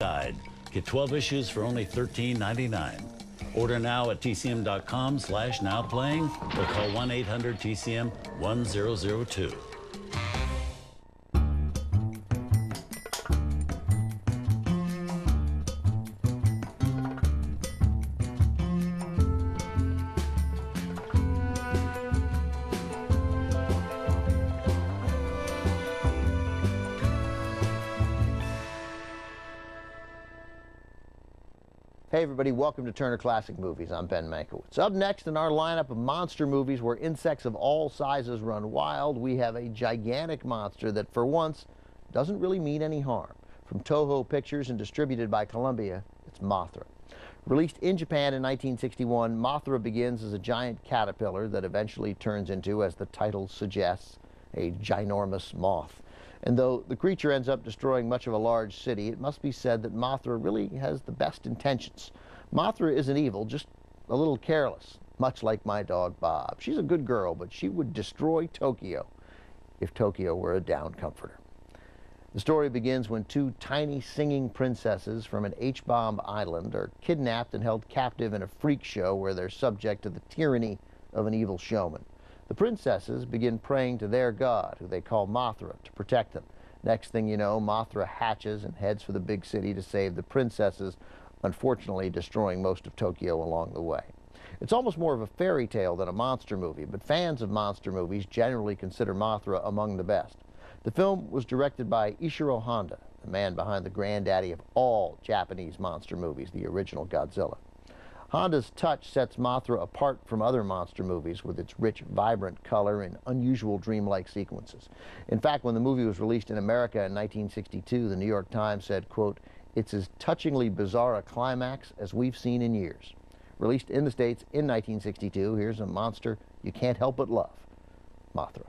Guide. Get 12 issues for only $13.99. Order now at tcm.com/nowplaying or call 1-800-TCM-1002. Hey everybody, welcome to Turner Classic Movies. I'm Ben Mankiewicz. Up next in our lineup of monster movies where insects of all sizes run wild, we have a gigantic monster that for once doesn't really mean any harm. From Toho Pictures and distributed by Columbia, it's Mothra. Released in Japan in 1961, Mothra begins as a giant caterpillar that eventually turns into, as the title suggests, a ginormous moth. And though the creature ends up destroying much of a large city, it must be said that Mothra really has the best intentions. Mothra isn't evil, just a little careless, much like my dog Bob. She's a good girl, but she would destroy Tokyo if Tokyo were a down comforter. The story begins when two tiny singing princesses from an H-bomb island are kidnapped and held captive in a freak show where they're subject to the tyranny of an evil showman. The princesses begin praying to their god, who they call Mothra, to protect them. Next thing you know, Mothra hatches and heads for the big city to save the princesses, unfortunately destroying most of Tokyo along the way. It's almost more of a fairy tale than a monster movie, but fans of monster movies generally consider Mothra among the best. The film was directed by Ishiro Honda, the man behind the granddaddy of all Japanese monster movies, the original Godzilla. Honda's touch sets Mothra apart from other monster movies with its rich, vibrant color and unusual dreamlike sequences. In fact, when the movie was released in America in 1962, the New York Times said, quote, "It's as touchingly bizarre a climax as we've seen in years." Released in the States in 1962, here's a monster you can't help but love, Mothra.